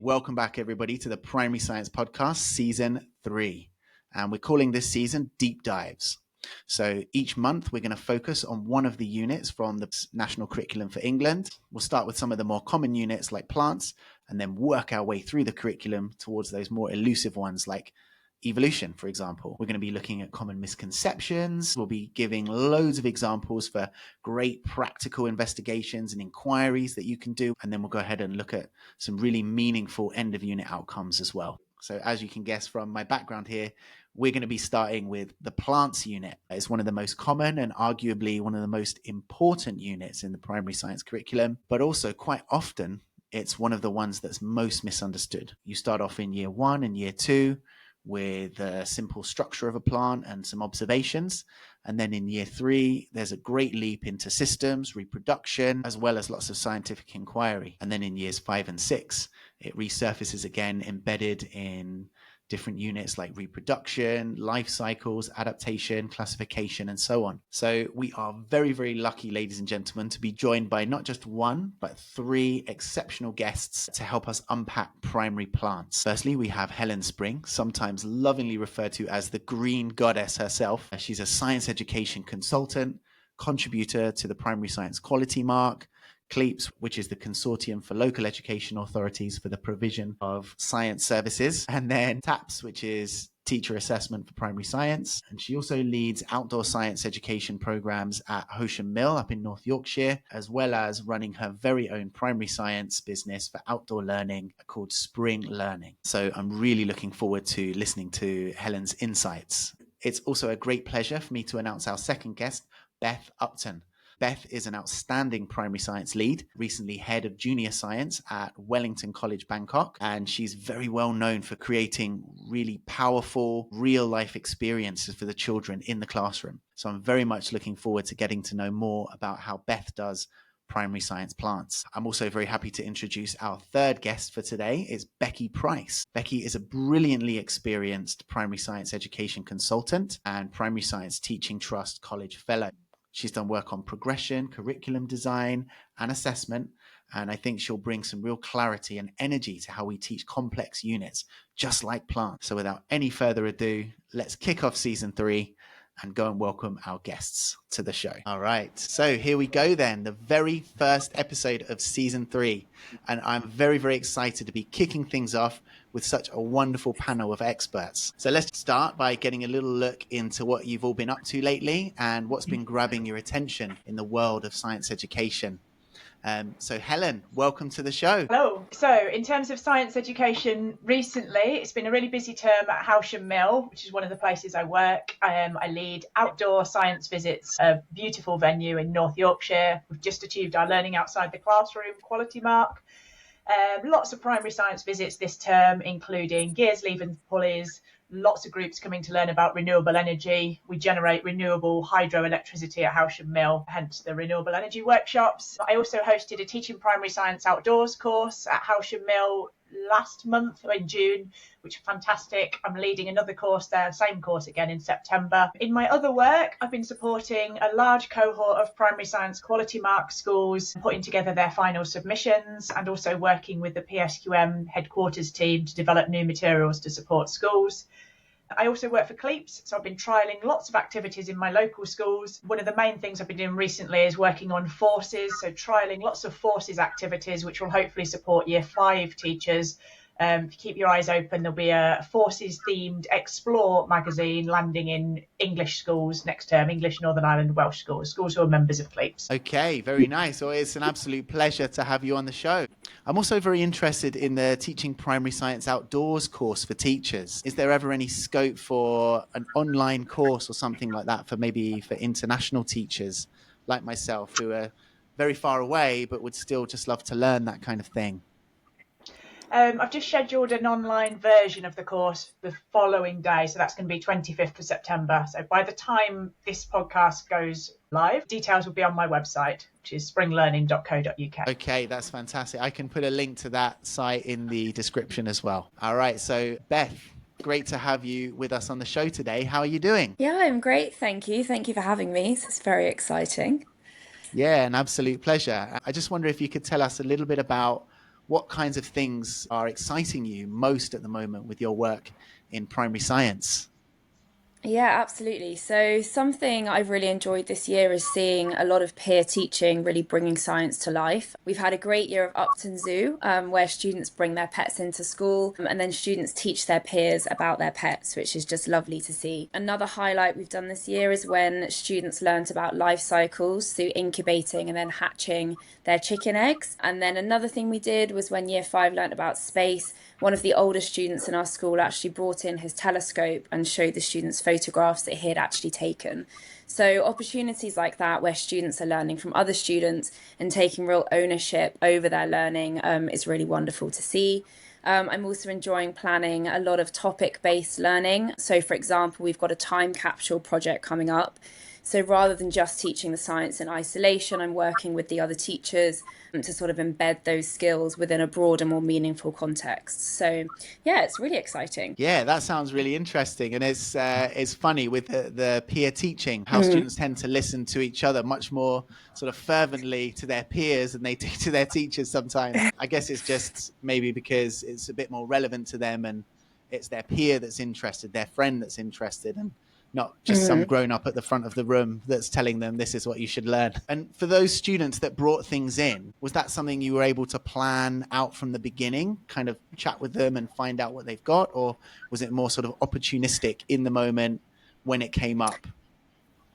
Welcome back, everybody, to the Primary Science Podcast, Season 3. And we're calling this season Deep Dives. So each month, we're going to focus on one of the units from the National Curriculum for England. We'll start with some of the more common units like plants, and then work our way through the curriculum towards those more elusive ones like evolution, for example. We're going to be looking at common misconceptions. We'll be giving loads of examples for great practical investigations and inquiries that you can do. And then we'll go ahead and look at some really meaningful end of unit outcomes as well. So as you can guess from my background here, we're going to be starting with the plants unit. It's one of the most common and arguably one of the most important units in the primary science curriculum, but also quite often it's one of the ones that's most misunderstood. You start off in year 1 and year 2 with a simple structure of a plant and some observations. And then in year 3, there's a great leap into systems, reproduction, as well as lots of scientific inquiry. And then in years 5 and 6, it resurfaces again, embedded in different units like reproduction, life cycles, adaptation, classification, and so on. So we are very, very lucky, ladies and gentlemen, to be joined by not just one, but 3 exceptional guests to help us unpack primary plants. Firstly, we have Helen Spring, sometimes lovingly referred to as the Green Goddess herself. She's a science education consultant, contributor to the Primary Science Quality Mark, CLEAPSS, which is the Consortium for Local Education Authorities for the provision of science services, and then TAPPS, which is Teacher Assessment for Primary Science. And she also leads outdoor science education programs at Horsham Mill up in North Yorkshire, as well as running her very own primary science business for outdoor learning called Spring Learning. So I'm really looking forward to listening to Helen's insights. It's also a great pleasure for me to announce our second guest, Beth Upton. Beth is an outstanding primary science lead, recently head of junior science at Wellington College, Bangkok, and she's very well known for creating really powerful, real-life experiences for the children in the classroom. So I'm very much looking forward to getting to know more about how Beth does primary science plants. I'm also very happy to introduce our third guest for today is Becki Price. Becki is a brilliantly experienced primary science education consultant and primary science teaching trust college fellow. She's done work on progression, curriculum design, and assessment, and I think she'll bring some real clarity and energy to how we teach complex units, just like plants. So without any further ado, let's kick off season 3 and go and welcome our guests to the show. All right, so here we go then, the very first episode of season 3. And I'm very, very excited to be kicking things off with such a wonderful panel of experts. So let's start by getting a little look into what you've all been up to lately and what's been grabbing your attention in the world of science education. So Helen, welcome to the show. Hello. So in terms of science education recently, it's been a really busy term at Horsham Mill, which is one of the places I work. I lead outdoor science visits, a beautiful venue in North Yorkshire. We've just achieved our Learning Outside the Classroom quality mark. Lots of primary science visits this term, including gears, levers and pulleys, lots of groups coming to learn about renewable energy. We generate renewable hydroelectricity at Horsham Mill, hence the renewable energy workshops. I also hosted a Teaching Primary Science Outdoors course at Horsham Mill last month in June, which was fantastic. I'm leading another course there, same course again in September. In my other work, I've been supporting a large cohort of primary science quality mark schools, putting together their final submissions and also working with the PSQM headquarters team to develop new materials to support schools. I also work for CLEAPSS, so I've been trialling lots of activities in my local schools. One of the main things I've been doing recently is working on forces, so trialling lots of forces activities, which will hopefully support Year 5 teachers. Keep your eyes open. There'll be a forces-themed Explore magazine landing in English schools next term, English, Northern Ireland, Welsh schools who are members of CLEAPSS. Okay, very nice. Well, it's an absolute pleasure to have you on the show. I'm also very interested in the Teaching Primary Science Outdoors course for teachers. Is there ever any scope for an online course or something like that for international teachers like myself who are very far away but would still just love to learn that kind of thing? I've just scheduled an online version of the course the following day, so that's going to be 25th of September. So by the time this podcast goes live, details will be on my website, which is springlearning.co.uk. Okay, that's fantastic. I can put a link to that site in the description as well. All right, so Beth, great to have you with us on the show today. How are you doing? Yeah, I'm great, thank you. Thank you for having me. This is very exciting. Yeah, an absolute pleasure. I just wonder if you could tell us a little bit about what kinds of things are exciting you most at the moment with your work in primary science? Yeah, absolutely. So, something I've really enjoyed this year is seeing a lot of peer teaching really bringing science to life. We've had a great year of Upton Zoo, where students bring their pets into school, and then students teach their peers about their pets, which is just lovely to see. Another highlight we've done this year is when students learnt about life cycles through incubating and then hatching their chicken eggs. And then another thing we did was when Year 5 learnt about space. One of the older students in our school actually brought in his telescope and showed the students photographs that he had actually taken. So opportunities like that where students are learning from other students and taking real ownership over their learning is really wonderful to see. I'm also enjoying planning a lot of topic-based learning. So for example, we've got a time capsule project coming up. So rather than just teaching the science in isolation, I'm working with the other teachers to sort of embed those skills within a broader, more meaningful context. So yeah, it's really exciting. Yeah, that sounds really interesting, and it's funny with the peer teaching how students tend to listen to each other much more sort of fervently to their peers than they do to their teachers sometimes. I guess it's just maybe because it's a bit more relevant to them, and it's their peer that's interested, their friend that's interested, and not just some grown up at the front of the room that's telling them this is what you should learn. And for those students that brought things in, was that something you were able to plan out from the beginning, kind of chat with them and find out what they've got? Or was it more sort of opportunistic in the moment when it came up?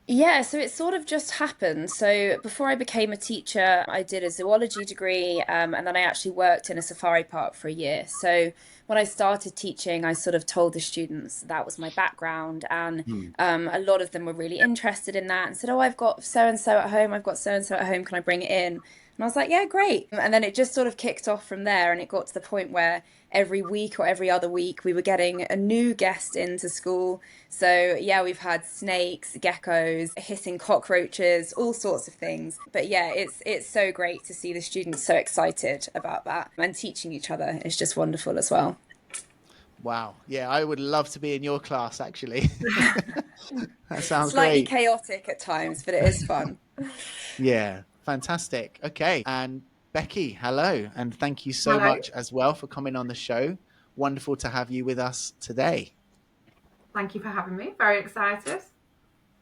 Yeah, so it sort of just happened. So before I became a teacher, I did a zoology degree, and then I actually worked in a safari park for a year. So when I started teaching, I sort of told the students that was my background, and a lot of them were really interested in that and said, "Oh, I've got so and so at home. I've got so and so at home. Can I bring it in?" And I was like, "Yeah, great." And then it just sort of kicked off from there, and it got to the point where every week or every other week we were getting a new guest into school. So yeah, we've had snakes, geckos, hissing cockroaches, all sorts of things. But yeah, it's so great to see the students so excited about that, and teaching each other is just wonderful as well. Wow. Yeah, I would love to be in your class, actually. That sounds Slightly great. chaotic at times, but it is fun. Yeah, fantastic. Okay. And Becki, hello. And thank you so Hello. much as well for coming on the show. Wonderful to have you with us today. Thank you for having me. Very excited.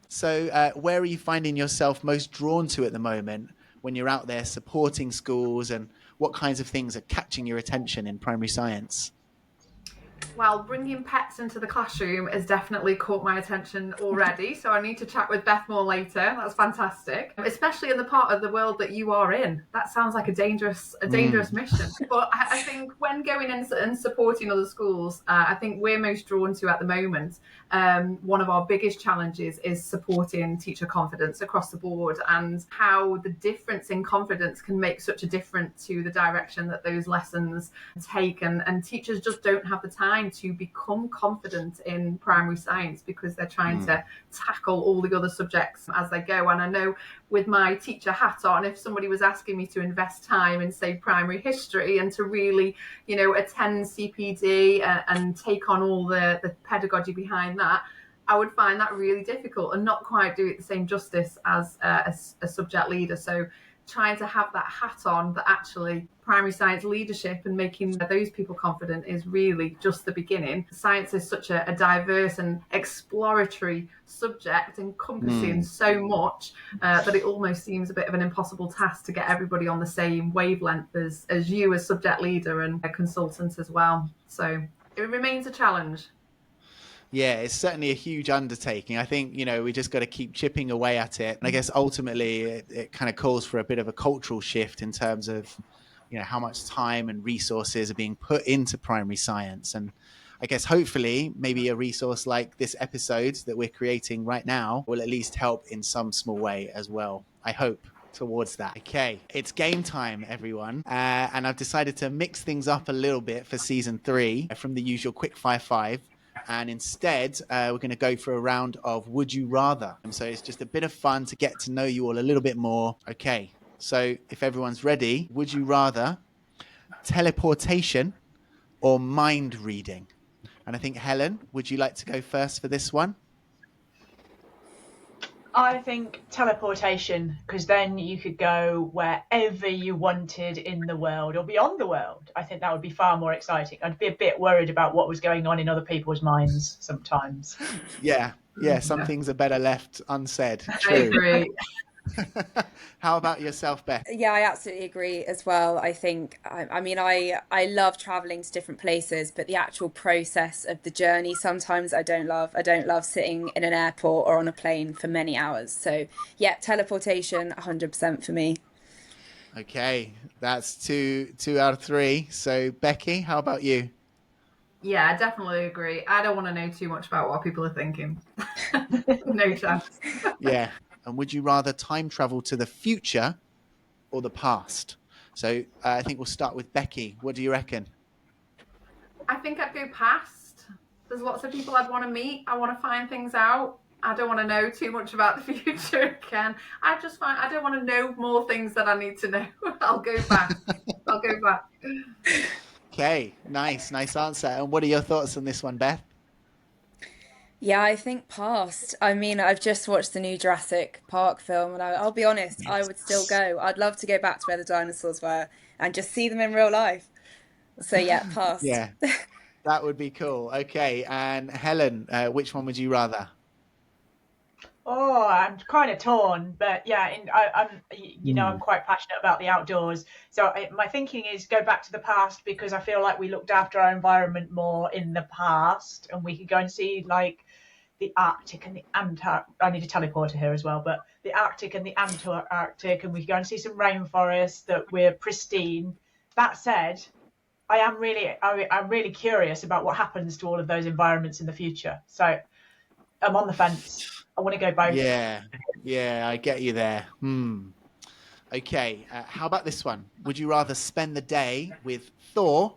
So, where are you finding yourself most drawn to at the moment when you're out there supporting schools, and what kinds of things are catching your attention in primary science? Well, bringing pets into the classroom has definitely caught my attention already. So I need to chat with Beth more later. That's fantastic, especially in the part of the world that you are in. That sounds like a dangerous mission. But I think when going in and supporting other schools, I think we're most drawn to at the moment. One of our biggest challenges is supporting teacher confidence across the board, and how the difference in confidence can make such a difference to the direction that those lessons take. And teachers just don't have the time to become confident in primary science because they're trying to tackle all the other subjects as they go. And I know with my teacher hat on, if somebody was asking me to invest time in, say, primary history and to really, attend CPD and take on all the pedagogy behind that, I would find that really difficult and not quite do it the same justice as a subject leader. So trying to have that hat on, that actually primary science leadership and making those people confident is really just the beginning. Science is such a diverse and exploratory subject, encompassing so much that it almost seems a bit of an impossible task to get everybody on the same wavelength as you as subject leader and a consultant as well. So it remains a challenge. Yeah, it's certainly a huge undertaking. I think, we just got to keep chipping away at it. And I guess ultimately it kind of calls for a bit of a cultural shift in terms of, how much time and resources are being put into primary science. And I guess hopefully maybe a resource like this episode that we're creating right now will at least help in some small way as well. I hope towards that. Okay, it's game time, everyone. And I've decided to mix things up a little bit for season 3 from the usual quick 5. And instead, we're going to go for a round of Would You Rather. And so it's just a bit of fun to get to know you all a little bit more. Okay, so if everyone's ready, would you rather teleportation or mind reading? And I think, Helen, would you like to go first for this one? I think teleportation, because then you could go wherever you wanted in the world or beyond the world. I think that would be far more exciting. I'd be a bit worried about what was going on in other people's minds sometimes. Yeah, some things are better left unsaid. I agree. How about yourself, Beth? Yeah, I absolutely agree as well. I think, I love traveling to different places, but the actual process of the journey sometimes I don't love. I don't love sitting in an airport or on a plane for many hours. So, yeah, teleportation, 100% for me. Okay, that's two out of three. So, Becki, how about you? Yeah, I definitely agree. I don't want to know too much about what people are thinking. No chance. Yeah. And would you rather time travel to the future or the past? So I think we'll start with Becki. What do you reckon? I think I'd go past. There's lots of people I'd want to meet. I want to find things out. I don't want to know too much about the future again. I don't want to know more things that I need to know. I'll go back. Okay, nice answer. And what are your thoughts on this one, Beth? Yeah, I think past. I mean, I've just watched the new Jurassic Park film, and I'll be honest, I would still go. I'd love to go back to where the dinosaurs were and just see them in real life. So yeah, past. Yeah, that would be cool. Okay, and Helen, which one would you rather? Oh, I'm kind of torn, but yeah, I'm quite passionate about the outdoors. So my thinking is go back to the past, because I feel like we looked after our environment more in the past, and we could go and see like the Arctic and the Antarctic. I need a teleporter here as well, but the Arctic and the Antarctic, and we could go and see some rainforests that were pristine. That said, I'm really curious about what happens to all of those environments in the future. So I'm on the fence. I want to go both. Yeah, I get you there. Okay, how about this one? Would you rather spend the day with Thor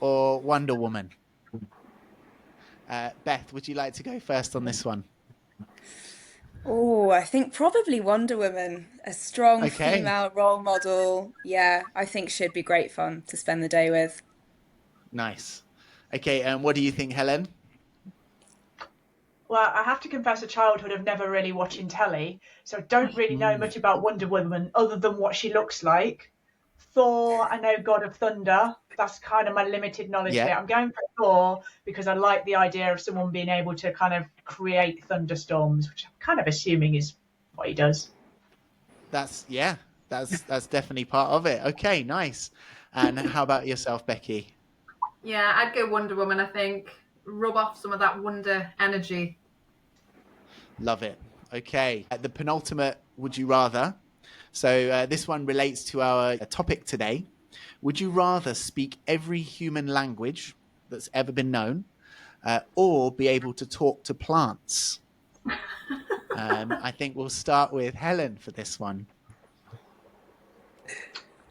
or Wonder Woman? Beth, would you like to go first on this one? Oh, I think probably Wonder Woman, a strong Okay. female role model. Yeah, I think should be great fun to spend the day with. Nice. Okay, and what do you think, Helen? Well, I have to confess, a childhood of never really watching telly, so I don't really know much about Wonder Woman other than what she looks like. Thor, I know God of Thunder. That's kind of my limited knowledge Yeah. there. I'm going for Thor because I like the idea of someone being able to kind of create thunderstorms, which I'm kind of assuming is what he does. That's definitely part of it. Okay, nice. And how about yourself, Becki? Yeah, I'd go Wonder Woman, I think. Rub off some of that wonder energy. Love it. Okay, the penultimate would you rather. So this one relates to our topic today. Would you rather speak every human language that's ever been known, or be able to talk to plants? I think we'll start with Helen for this one.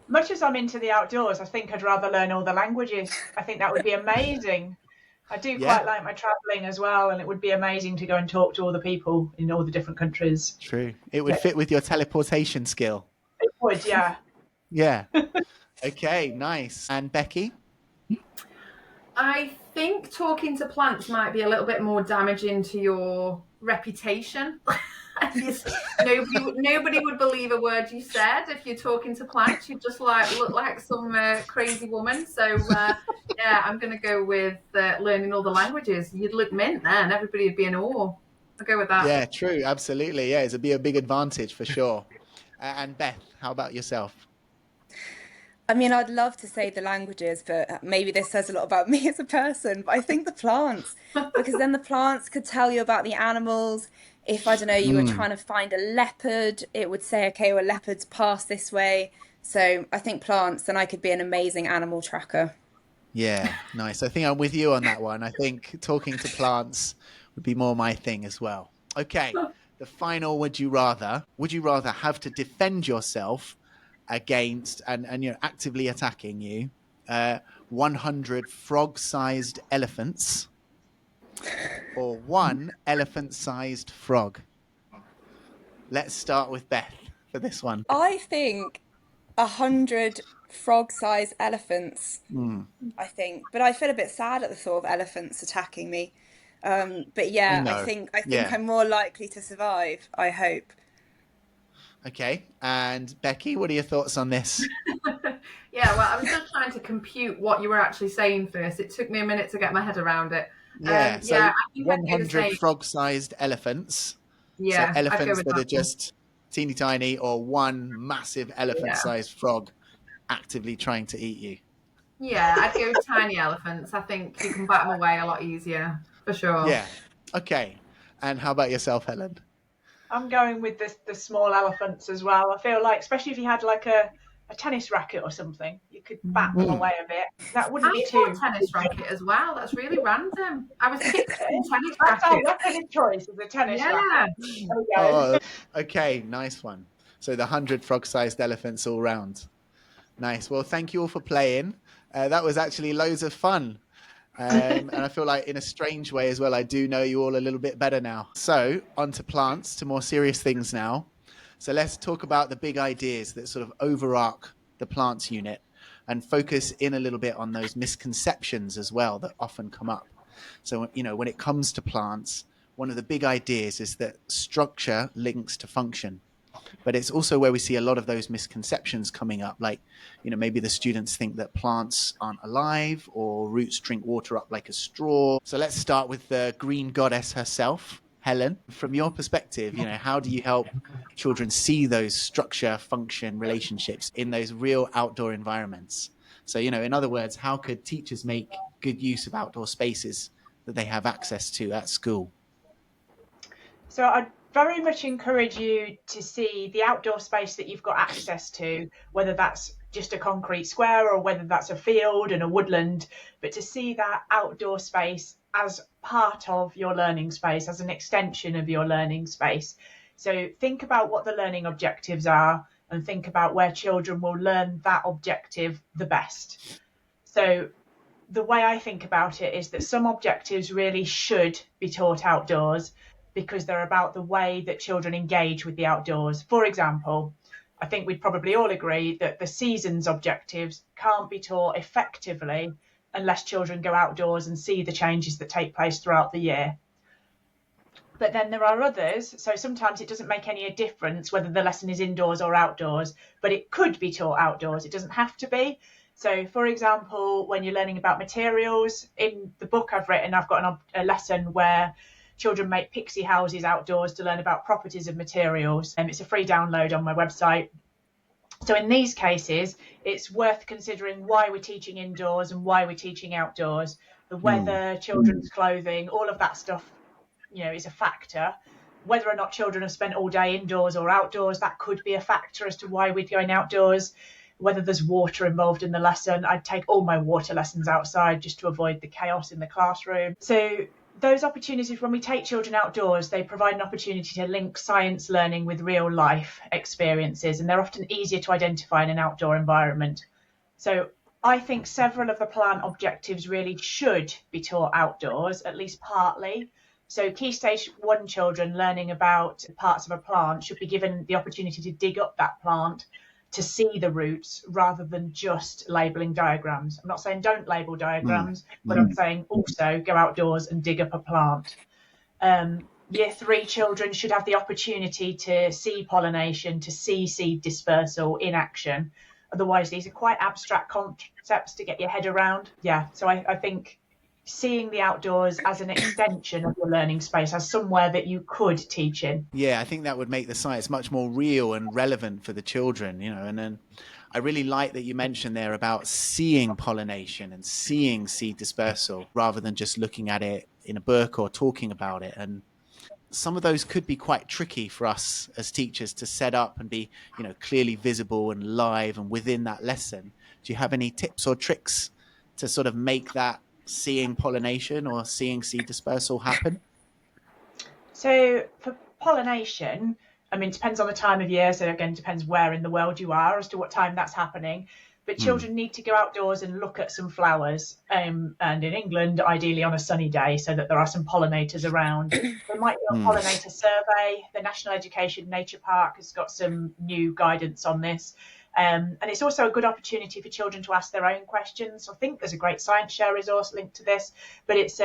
Much as I'm into the outdoors, I think I'd rather learn all the languages. I think that would be amazing. I do quite like my travelling as well, and it would be amazing to go and talk to all the people in all the different countries. True. It would fit with your teleportation skill. It would, yeah. Yeah. Okay, nice. And Becki? I think talking to plants might be a little bit more damaging to your reputation. Nobody would believe a word you said if you're talking to plants. You just look like some crazy woman. So yeah, I'm going to go with learning all the languages. You'd look mint then. Everybody would be in awe. I'll go with that. Yeah, true. Absolutely. Yeah, it'd be a big advantage for sure. And Beth, how about yourself? I mean, I'd love to say the languages, but maybe this says a lot about me as a person. But I think the plants, because then the plants could tell you about the animals. If, I don't know, you were trying to find a leopard, it would say, okay, well, leopards pass this way. So I think plants, then I could be an amazing animal tracker. Yeah, nice. I think I'm with you on that one. I think talking to plants would be more my thing as well. Okay, the final would you rather have to defend yourself against and actively attacking you 100 frog-sized elephants or one elephant-sized frog? Let's start with Beth for this one. I think 100 frog-sized elephants. I think, but I feel a bit sad at the thought of elephants attacking me. But yeah, I think I'm more likely to survive, I hope. Okay. And Becki, what are your thoughts on this? Yeah, well, I was just trying to compute what you were actually saying first. It took me a minute to get my head around it. Yeah, so I think I'd go the 100 same. frog-sized elephants. Yeah, So I'd go elephants with that that are just teeny tiny, or one massive elephant-sized frog actively trying to eat you. Yeah, I'd go with tiny elephants. I think you can bat them away a lot easier, for sure. Yeah. Okay. And how about yourself, Helen? I'm going with the small elephants as well. I feel like, especially if you had like a tennis racket or something, you could bat them away a bit. That wouldn't be too. A tennis racket as well. That's really random. I was picturing tennis That's our racket. weapon of choice, is a tennis racket. There we go. Okay, nice one. So the 100 frog-sized elephants all round. Nice. Well, thank you all for playing. That was actually loads of fun. And I feel like in a strange way as well, I do know you all a little bit better now. So on to plants, to more serious things now. So let's talk about the big ideas that sort of overarch the plants unit and focus in a little bit on those misconceptions as well that often come up. So, when it comes to plants, one of the big ideas is that structure links to function. But it's also where we see a lot of those misconceptions coming up. Like, maybe the students think that plants aren't alive, or roots drink water up like a straw. So let's start with the green goddess herself, Helen. From your perspective, how do you help children see those structure function relationships in those real outdoor environments? So, in other words, how could teachers make good use of outdoor spaces that they have access to at school? So I'd very much encourage you to see the outdoor space that you've got access to, whether that's just a concrete square or whether that's a field and a woodland, but to see that outdoor space as part of your learning space, as an extension of your learning space. So think about what the learning objectives are and think about where children will learn that objective the best. So the way I think about it is that some objectives really should be taught outdoors because they're about the way that children engage with the outdoors. For example, I think we'd probably all agree that the season's objectives can't be taught effectively unless children go outdoors and see the changes that take place throughout the year. But then there are others, so sometimes it doesn't make any difference whether the lesson is indoors or outdoors, but it could be taught outdoors. It doesn't have to be. So, for example, when you're learning about materials, in the book I've written, I've got a lesson where children make pixie houses outdoors to learn about properties of materials. It's a free download on my website. So in these cases, it's worth considering why we're teaching indoors and why we're teaching outdoors. The weather, children's clothing, all of that stuff, is a factor. Whether or not children have spent all day indoors or outdoors, that could be a factor as to why we're going outdoors. Whether there's water involved in the lesson, I'd take all my water lessons outside just to avoid the chaos in the classroom. So those opportunities, when we take children outdoors, they provide an opportunity to link science learning with real life experiences, and they're often easier to identify in an outdoor environment. So I think several of the plant objectives really should be taught outdoors, at least partly. So Key Stage 1 children learning about parts of a plant should be given the opportunity to dig up that plant, to see the roots rather than just labelling diagrams. I'm not saying don't label diagrams, but I'm saying also go outdoors and dig up a plant. Year 3 children should have the opportunity to see pollination, to see seed dispersal in action. Otherwise, these are quite abstract concepts to get your head around. Yeah, so I think seeing the outdoors as an extension of your learning space, as somewhere that you could teach in. Yeah, I think that would make the science much more real and relevant for the children, and then I really like that you mentioned there about seeing pollination and seeing seed dispersal rather than just looking at it in a book or talking about it. And some of those could be quite tricky for us as teachers to set up and be, clearly visible and live and within that lesson. Do you have any tips or tricks to sort of make that seeing pollination or seeing seed dispersal happen? So for pollination, it depends on the time of year. So again, it depends where in the world you are as to what time that's happening. But children need to go outdoors and look at some flowers. And in England, ideally on a sunny day, so that there are some pollinators around. There might be a pollinator survey. The National Education Nature Park has got some new guidance on this. And it's also a good opportunity for children to ask their own questions. I think there's a great Science Share resource linked to this, but it's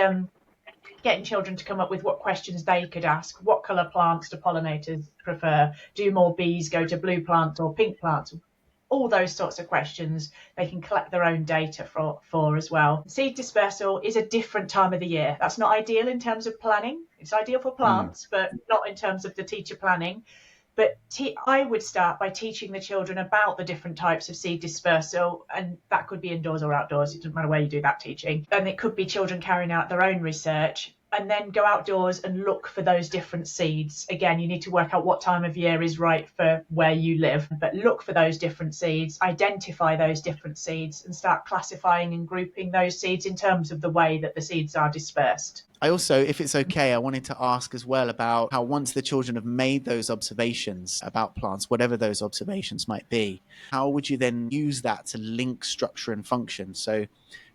getting children to come up with what questions they could ask. What colour plants do pollinators prefer? Do more bees go to blue plants or pink plants? All those sorts of questions they can collect their own data for as well. Seed dispersal is a different time of the year. That's not ideal in terms of planning. It's ideal for plants, but not in terms of the teacher planning. But I would start by teaching the children about the different types of seed dispersal, and that could be indoors or outdoors. It doesn't matter where you do that teaching. And it could be children carrying out their own research, and then go outdoors and look for those different seeds. Again, you need to work out what time of year is right for where you live, but look for those different seeds, identify those different seeds, and start classifying and grouping those seeds in terms of the way that the seeds are dispersed. I also, if it's okay, I wanted to ask as well about how once the children have made those observations about plants, whatever those observations might be, how would you then use that to link structure and function? So,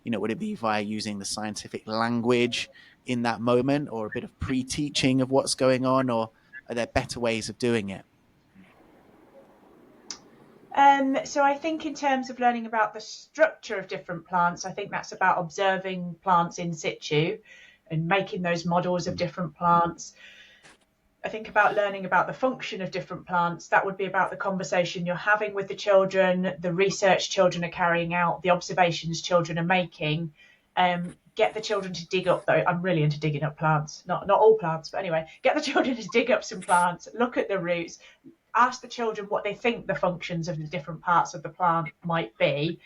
would it be via using the scientific language in that moment, or a bit of pre-teaching of what's going on, or are there better ways of doing it? So I think in terms of learning about the structure of different plants, I think that's about observing plants in situ and making those models of different plants. I think about learning about the function of different plants. That would be about the conversation you're having with the children, the research children are carrying out, the observations children are making. Get the children to dig up, though. I'm really into digging up plants, not all plants, but anyway, get the children to dig up some plants, look at the roots, ask the children what they think the functions of the different parts of the plant might be.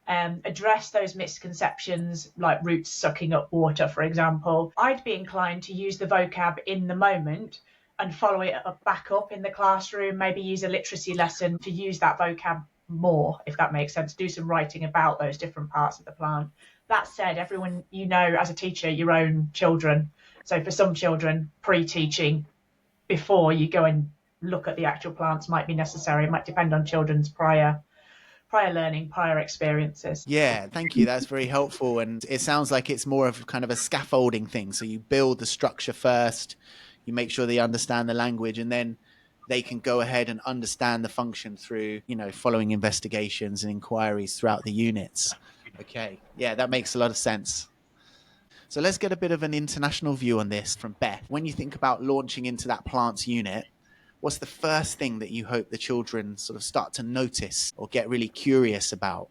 Address those misconceptions, like roots sucking up water, for example. I'd be inclined to use the vocab in the moment and follow it back up in the classroom, maybe use a literacy lesson to use that vocab more, if that makes sense, do some writing about those different parts of the plant. That said, everyone, as a teacher, your own children. So for some children, pre-teaching before you go and look at the actual plants might be necessary. It might depend on children's prior learning, prior experiences. Yeah, thank you. That's very helpful. And it sounds like it's more of kind of a scaffolding thing. So you build the structure first, you make sure they understand the language, and then they can go ahead and understand the function through, following investigations and inquiries throughout the units. Okay. Yeah, that makes a lot of sense. So let's get a bit of an international view on this from Beth. When you think about launching into that plants unit, what's the first thing that you hope the children sort of start to notice or get really curious about?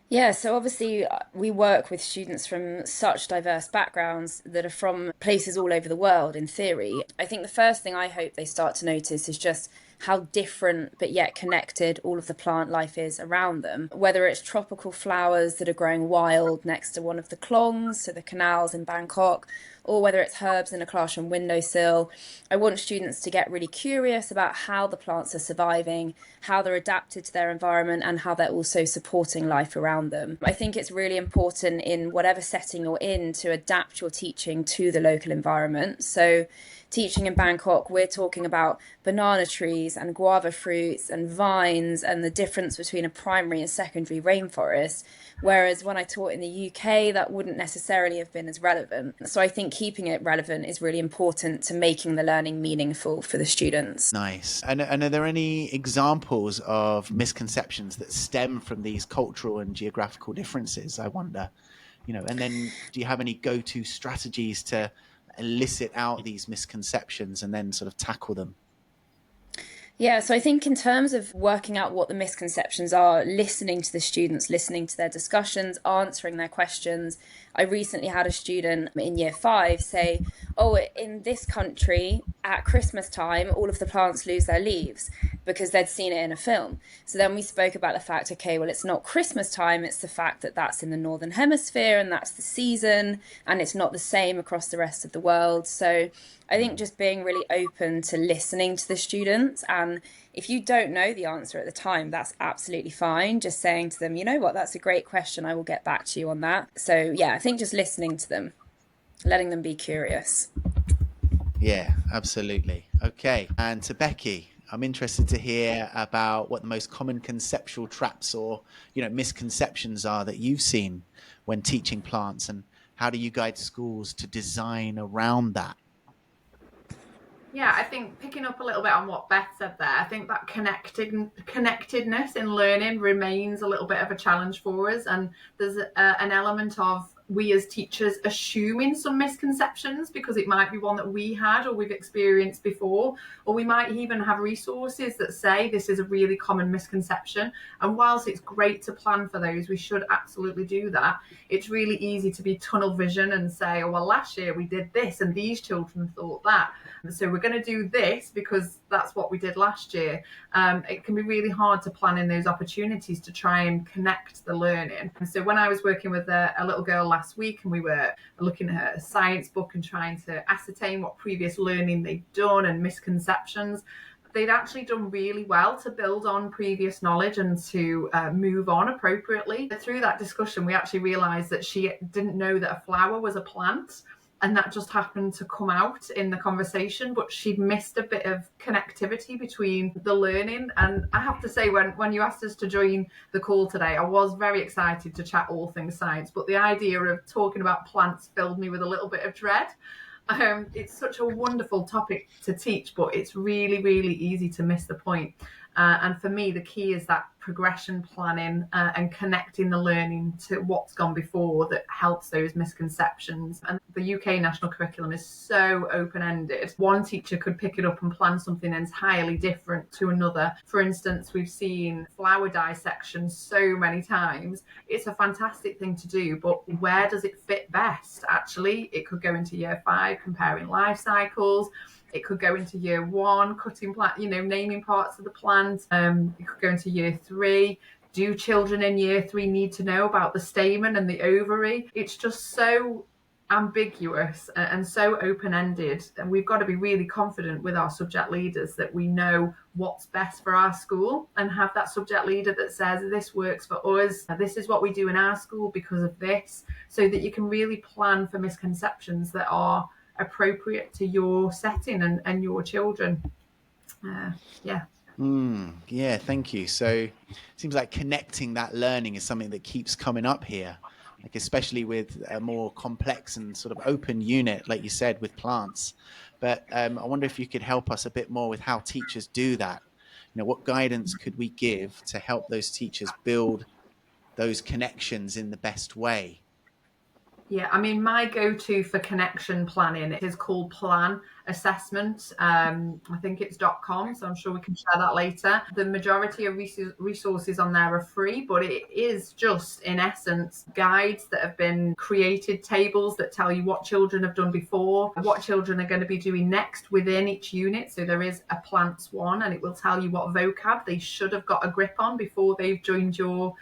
Yeah, so obviously we work with students from such diverse backgrounds that are from places all over the world, in theory. I think the first thing I hope they start to notice is just how different but yet connected all of the plant life is around them. Whether it's tropical flowers that are growing wild next to one of the klongs, so the canals in Bangkok, or whether it's herbs in a classroom windowsill. I want students to get really curious about how the plants are surviving, how they're adapted to their environment, and how they're also supporting life around them. I think it's really important in whatever setting you're in to adapt your teaching to the local environment. So teaching in Bangkok, we're talking about banana trees and guava fruits and vines and the difference between a primary and secondary rainforest. Whereas when I taught in the UK, that wouldn't necessarily have been as relevant. So I think keeping it relevant is really important to making the learning meaningful for the students. Nice. And are there any examples of misconceptions that stem from these cultural and geographical differences, I wonder? And then do you have any go-to strategies to elicit out these misconceptions and then sort of tackle them? Yeah, so I think in terms of working out what the misconceptions are, listening to the students, listening to their discussions, answering their questions. I recently had a student in year 5 say, in this country at Christmas time, all of the plants lose their leaves, because they'd seen it in a film. So then we spoke about the fact, it's not Christmas time, it's the fact that that's in the Northern Hemisphere and that's the season, and it's not the same across the rest of the world. So I think just being really open to listening to the students, and if you don't know the answer at the time, that's absolutely fine. Just saying to them, that's a great question, I will get back to you on that. So yeah, I think just listening to them, letting them be curious. Yeah, absolutely. Okay. And to Becki, I'm interested to hear about what the most common conceptual traps or, misconceptions are that you've seen when teaching plants, and how do you guide schools to design around that? Yeah, I think picking up a little bit on what Beth said there, I think that connectedness in learning remains a little bit of a challenge for us. And there's an element of we as teachers assuming some misconceptions because it might be one that we had or we've experienced before, or we might even have resources that say this is a really common misconception. And whilst it's great to plan for those, we should absolutely do that. It's really easy to be tunnel vision and say, oh, well, last year we did this and these children thought that, so we're going to do this because that's what we did last year. It can be really hard to plan in those opportunities to try and connect the learning. And so when I was working with a little girl last week and we were looking at her science book and trying to ascertain what previous learning they'd done and misconceptions, they'd actually done really well to build on previous knowledge and to move on appropriately. Through that discussion, we actually realised that she didn't know that a flower was a plant, and that just happened to come out in the conversation, but she'd missed a bit of connectivity between the learning. And I have to say, when you asked us to join the call today, I was very excited to chat all things science, but the idea of talking about plants filled me with a little bit of dread. It's such a wonderful topic to teach, but it's really, really easy to miss the point. And for me, the key is that progression planning and connecting the learning to what's gone before that helps those misconceptions. And the UK national curriculum is so open-ended. One teacher could pick it up and plan something entirely different to another. For instance, we've seen flower dissection so many times. It's a fantastic thing to do, but where does it fit best? Actually, it could go into year 5, comparing life cycles. It could go into year 1, cutting plant, naming parts of the plant. It could go into year 3. Do children in year 3 need to know about the stamen and the ovary? It's just so ambiguous and so open-ended. And we've got to be really confident with our subject leaders that we know what's best for our school and have that subject leader that says, this works for us. This is what we do in our school because of this, so that you can really plan for misconceptions that are appropriate to your setting and your children. Yeah, thank you. So it seems like connecting that learning is something that keeps coming up here, like especially with a more complex and sort of open unit, like you said, with plants. But I wonder if you could help us a bit more with how teachers do that. What guidance could we give to help those teachers build those connections in the best way? Yeah, I mean, my go-to for connection planning is called Plan Assessment. I think it's .com, so I'm sure we can share that later. The majority of resources on there are free, but it is just, in essence, guides that have been created, tables that tell you what children have done before, what children are going to be doing next within each unit. So there is a plants one, and it will tell you what vocab they should have got a grip on before they've joined your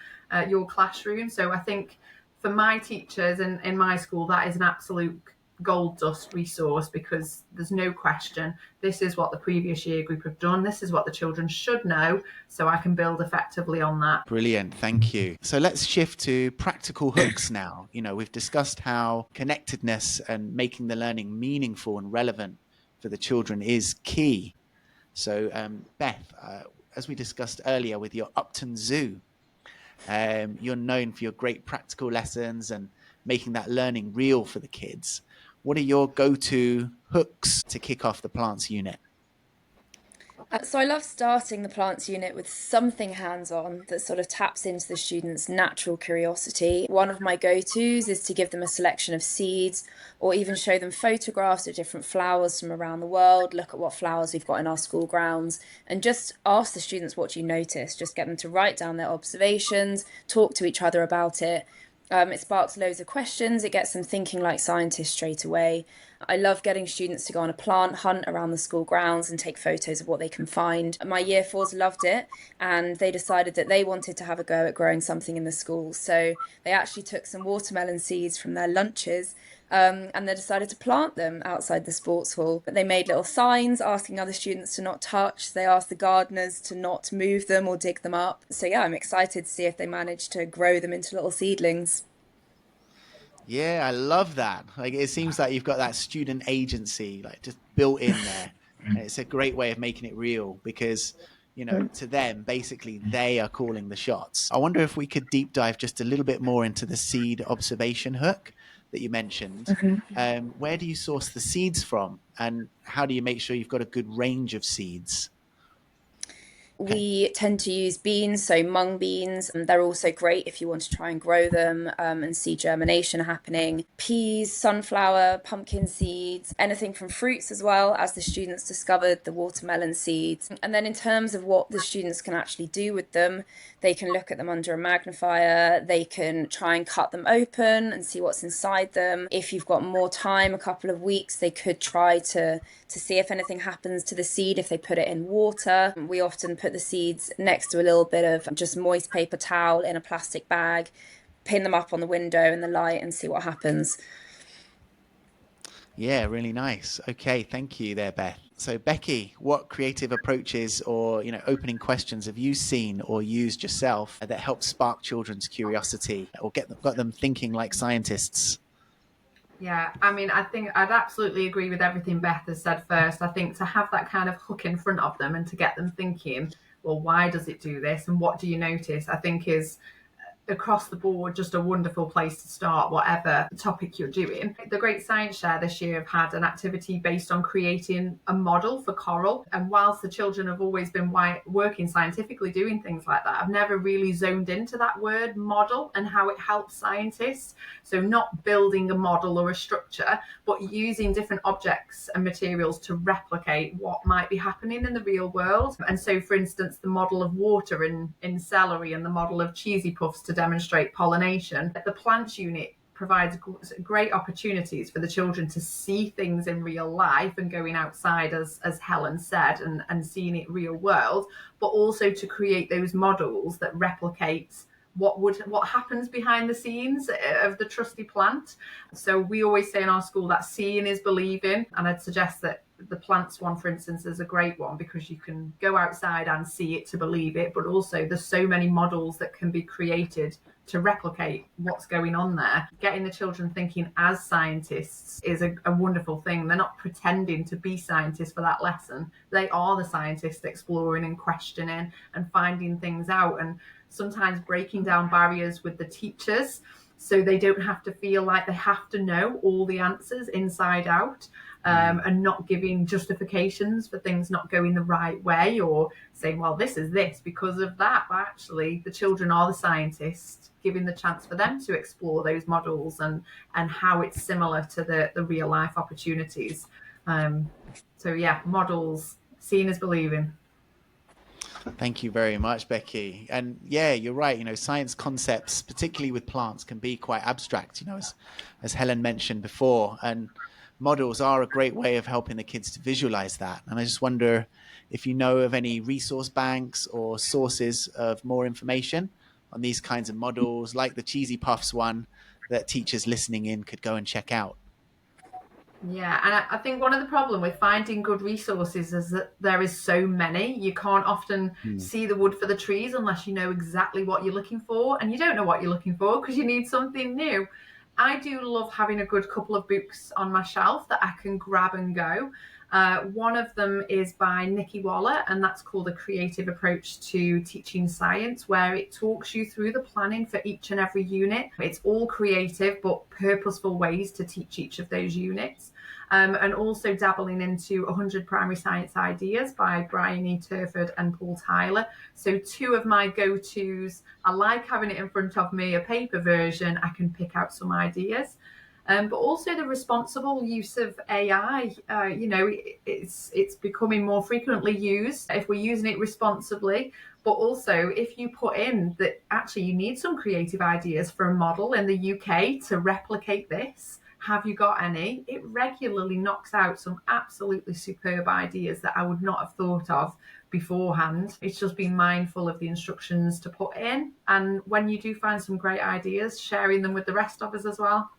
classroom. So I think for my teachers in my school, that is an absolute gold dust resource, because there's no question this is what the previous year group have done. This is what the children should know, so I can build effectively on that. Brilliant. Thank you. So let's shift to practical hooks now. We've discussed how connectedness and making the learning meaningful and relevant for the children is key. So Beth, as we discussed earlier with your Upton Zoo, you're known for your great practical lessons and making that learning real for the kids. What are your go-to hooks to kick off the plants unit? So I love starting the plants unit with something hands-on that sort of taps into the students' natural curiosity. One of my go-tos is to give them a selection of seeds, or even show them photographs of different flowers from around the world, look at what flowers we've got in our school grounds, and just ask the students, what do you notice? Just get them to write down their observations, talk to each other about it. It sparks loads of questions. It gets them thinking like scientists straight away. I love getting students to go on a plant hunt around the school grounds and take photos of what they can find. My year 4s loved it, and they decided that they wanted to have a go at growing something in the school. So they actually took some watermelon seeds from their lunches and they decided to plant them outside the sports hall. But they made little signs asking other students to not touch. They asked the gardeners to not move them or dig them up. So yeah, I'm excited to see if they manage to grow them into little seedlings. Yeah, I love that. Like, it seems like you've got that student agency, like, just built in there. And it's a great way of making it real, because, to them, basically, they are calling the shots. I wonder if we could deep dive just a little bit more into the seed observation hook that you mentioned. Where do you source the seeds from, and how do you make sure you've got a good range of seeds? We tend to use beans, so mung beans. They're also great if you want to try and grow them and see germination happening. Peas, sunflower, pumpkin seeds, anything from fruits as well, as the students discovered, the watermelon seeds. And then in terms of what the students can actually do with them, they can look at them under a magnifier, they can try and cut them open and see what's inside them. If you've got more time, a couple of weeks, they could try to see if anything happens to the seed if they put it in water. We often put the seeds next to a little bit of just moist paper towel in a plastic bag, pin them up on the window in the light and see what happens. Yeah, really nice. Okay, thank you there, Beth. So Becki, what creative approaches or opening questions have you seen or used yourself that help spark children's curiosity or got them thinking like scientists? Yeah, I mean, I think I'd absolutely agree with everything Beth has said first. I think to have that kind of hook in front of them and to get them thinking, well, why does it do this and what do you notice, I think is across the board just a wonderful place to start whatever topic you're doing. The Great Science Share this year have had an activity based on creating a model for coral, and whilst the children have always been working scientifically doing things like that, I've never really zoned into that word model and how it helps scientists. So not building a model or a structure, but using different objects and materials to replicate what might be happening in the real world. And so, for instance, the model of water in celery and the model of cheesy puffs to demonstrate pollination. The plants unit provides great opportunities for the children to see things in real life and going outside, as Helen said, and seeing it real world, but also to create those models that replicate what happens behind the scenes of the trusty plant. So we always say in our school that seeing is believing, and I'd suggest that the plants one, for instance, is a great one because you can go outside and see it to believe it, but also there's so many models that can be created to replicate what's going on there. Getting the children thinking as scientists is a wonderful thing. They're not pretending to be scientists for that lesson. They are the scientists exploring and questioning and finding things out, and sometimes breaking down barriers with the teachers so they don't have to feel like they have to know all the answers inside out. And not giving justifications for things not going the right way or saying, well, this is this because of that. But actually, the children are the scientists, giving the chance for them to explore those models and how it's similar to the real life opportunities. So yeah, models, seeing is believing. Thank you very much, Becki. And yeah, you're right. Science concepts, particularly with plants, can be quite abstract, as Helen mentioned before. And models are a great way of helping the kids to visualize that. And I just wonder if you know of any resource banks or sources of more information on these kinds of models, like the Cheesy Puffs one, that teachers listening in could go and check out. Yeah, and I think one of the problem with finding good resources is that there is so many. You can't often see the wood for the trees unless you know exactly what you're looking for, and you don't know what you're looking for because you need something new. I do love having a good couple of books on my shelf that I can grab and go. One of them is by Nikki Waller, and that's called A Creative Approach to Teaching Science, where it talks you through the planning for each and every unit. It's all creative but purposeful ways to teach each of those units. And also dabbling into 100 Primary Science Ideas by Bryony, Turford and Paul Tyler. So two of my go-tos. I like having it in front of me, a paper version. I can pick out some ideas. But also the responsible use of AI. It's becoming more frequently used if we're using it responsibly. But also, if you put in that actually you need some creative ideas for a model in the UK to replicate this, have you got any? It regularly knocks out some absolutely superb ideas that I would not have thought of beforehand. It's just being mindful of the instructions to put in. And when you do find some great ideas, sharing them with the rest of us as well.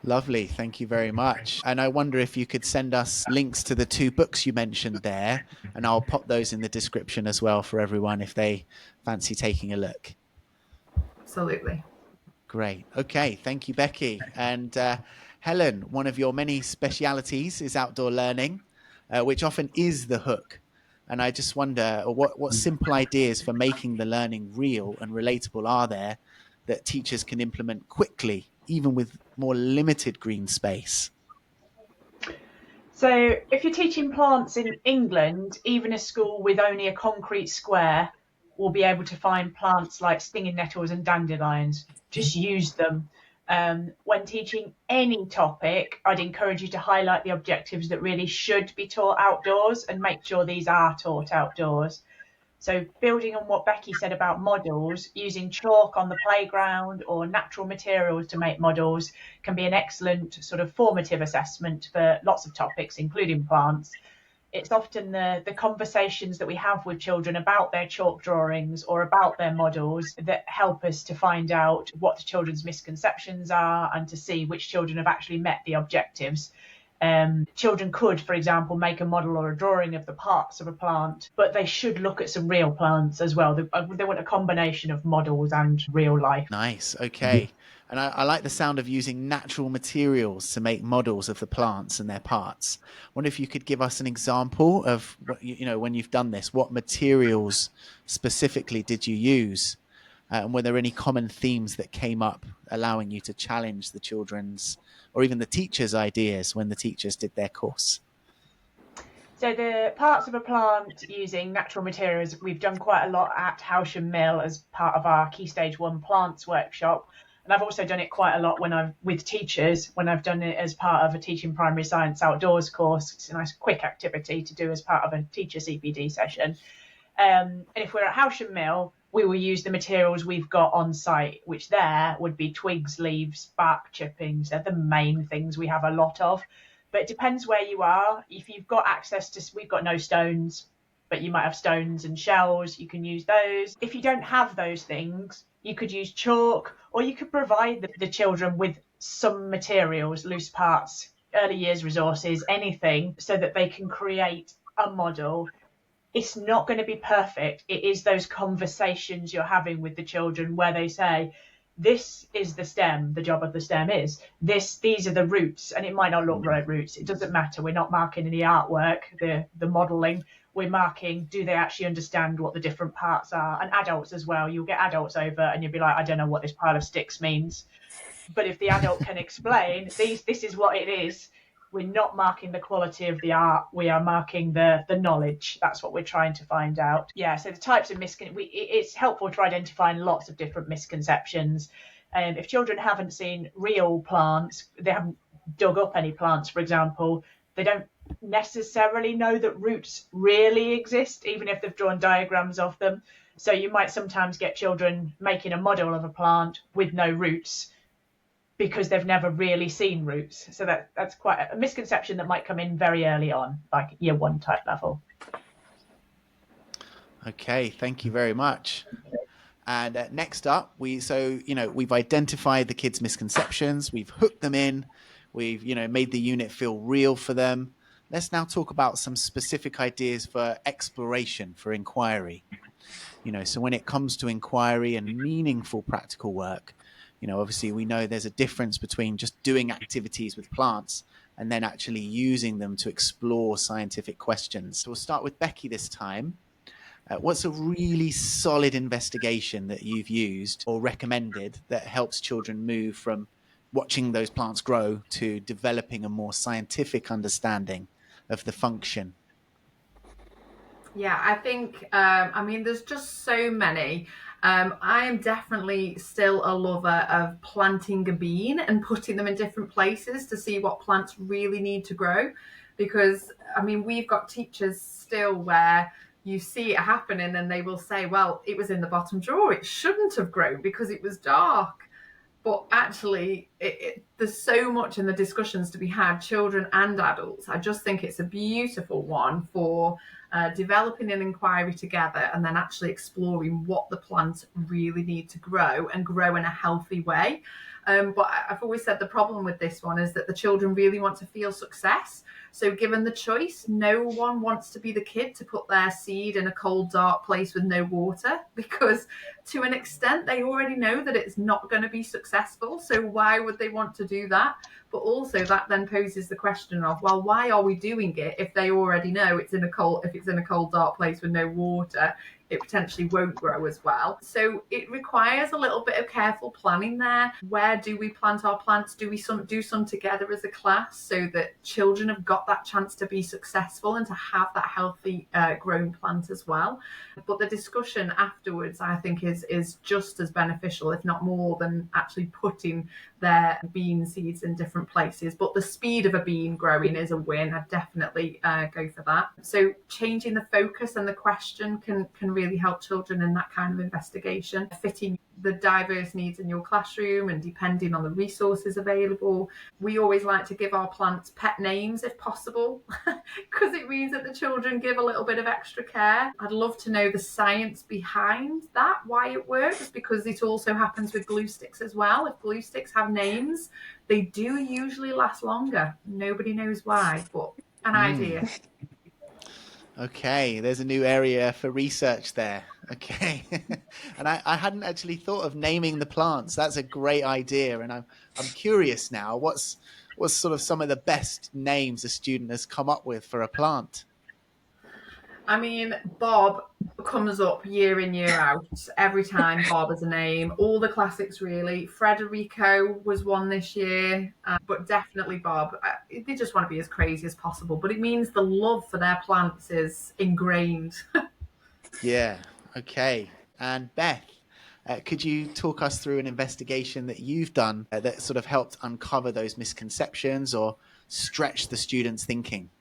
Lovely. Thank you very much. And I wonder if you could send us links to the two books you mentioned there, and I'll pop those in the description as well for everyone if they fancy taking a look. Absolutely. Great. Okay. Thank you, Becki. And Helen, one of your many specialities is outdoor learning, which often is the hook. And I just wonder what simple ideas for making the learning real and relatable are there that teachers can implement quickly, even with more limited green space? So if you're teaching plants in England, even a school with only a concrete square will be able to find plants like stinging nettles and dandelions. Just use them. When teaching any topic, I'd encourage you to highlight the objectives that really should be taught outdoors and make sure these are taught outdoors. So building on what Becki said about models, using chalk on the playground or natural materials to make models can be an excellent sort of formative assessment for lots of topics, including plants. It's often the conversations that we have with children about their chalk drawings or about their models that help us to find out what the children's misconceptions are and to see which children have actually met the objectives. Children could, for example, make a model or a drawing of the parts of a plant, but they should look at some real plants as well. They want a combination of models and real life. Nice. Okay. And I like the sound of using natural materials to make models of the plants and their parts. I wonder if you could give us an example of what, when you've done this, what materials specifically did you use? And were there any common themes that came up, allowing you to challenge the children's or even the teachers' ideas when the teachers did their course? So the parts of a plant using natural materials, we've done quite a lot at Howsham Mill as part of our Key Stage 1 plants workshop. And I've also done it quite a lot with teachers, when I've done it as part of a teaching primary science outdoors course. It's a nice quick activity to do as part of a teacher CPD session. And if we're at Howsham Mill, we will use the materials we've got on site, which there would be twigs, leaves, bark chippings. They're the main things we have a lot of. But it depends where you are. If you've got access to, we've got no stones, but you might have stones and shells, you can use those. If you don't have those things, you could use chalk, or you could provide the children with some materials, loose parts, early years resources, anything, so that they can create a model. It's not going to be perfect. It is those conversations you're having with the children where they say, this is the stem, the job of the stem is these are the roots, and it might not look like roots. It doesn't matter. We're not marking any artwork, the modelling. We're marking, do they actually understand what the different parts are? And adults as well. You'll get adults over and you'll be like, I don't know what this pile of sticks means. But if the adult can explain, this is what it is. We're not marking the quality of the art. We are marking the knowledge. That's what we're trying to find out. Yeah, so the types of it's helpful to identify lots of different misconceptions. If children haven't seen real plants, they haven't dug up any plants, for example, they don't necessarily know that roots really exist, even if they've drawn diagrams of them. So you might sometimes get children making a model of a plant with no roots, because they've never really seen roots. So that's quite a misconception that might come in very early on, like year 1 type level. Okay, thank you very much. And next up, we've identified the kids' misconceptions, we've hooked them in, we've made the unit feel real for them. Let's now talk about some specific ideas for exploration, for inquiry. So when it comes to inquiry and meaningful practical work, obviously we know there's a difference between just doing activities with plants and then actually using them to explore scientific questions. So we'll start with Becki this time. What's a really solid investigation that you've used or recommended that helps children move from watching those plants grow to developing a more scientific understanding of the function? Yeah, I think, there's just so many. I am definitely still a lover of planting a bean and putting them in different places to see what plants really need to grow. Because, we've got teachers still where you see it happening and they will say, well, it was in the bottom drawer. It shouldn't have grown because it was dark. But actually, there's so much in the discussions to be had, children and adults. I just think it's a beautiful one for developing an inquiry together and then actually exploring what the plants really need to grow and grow in a healthy way. But I've always said the problem with this one is that the children really want to feel success. So given the choice, no one wants to be the kid to put their seed in a cold, dark place with no water, because to an extent, they already know that it's not going to be successful. So why would they want to do that? But also that then poses the question of, well, why are we doing it if they already know if it's in a cold, dark place with no water, it potentially won't grow as well. So it requires a little bit of careful planning there. Where do we plant our plants? Do we do some together as a class so that children have got that chance to be successful and to have that healthy grown plant as well? But the discussion afterwards, I think, is just as beneficial, if not more, than actually putting their bean seeds in different places. But the speed of a bean growing is a win. I'd definitely go for that. So changing the focus and the question can really help children in that kind of investigation. Fitting the diverse needs in your classroom and depending on the resources available. We always like to give our plants pet names if possible, because it means that the children give a little bit of extra care. I'd love to know the science behind that, why it works, because it also happens with glue sticks as well. If glue sticks have names, they do usually last longer. Nobody knows why, but an idea. Okay, there's a new area for research there. Okay. And I hadn't actually thought of naming the plants. That's a great idea. And I'm curious now, what's sort of some of the best names a student has come up with for a plant? I mean, Bob comes up year in, year out. Every time Bob is a name. All the classics, really. Frederico was one this year, but definitely Bob. They just want to be as crazy as possible, but it means the love for their plants is ingrained. Yeah, okay. And Beth, could you talk us through an investigation that you've done that sort of helped uncover those misconceptions or stretch the students' thinking?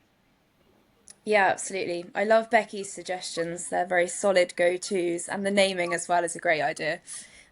Yeah, absolutely. I love Becky's suggestions. They're very solid go-tos, and the naming as well is a great idea.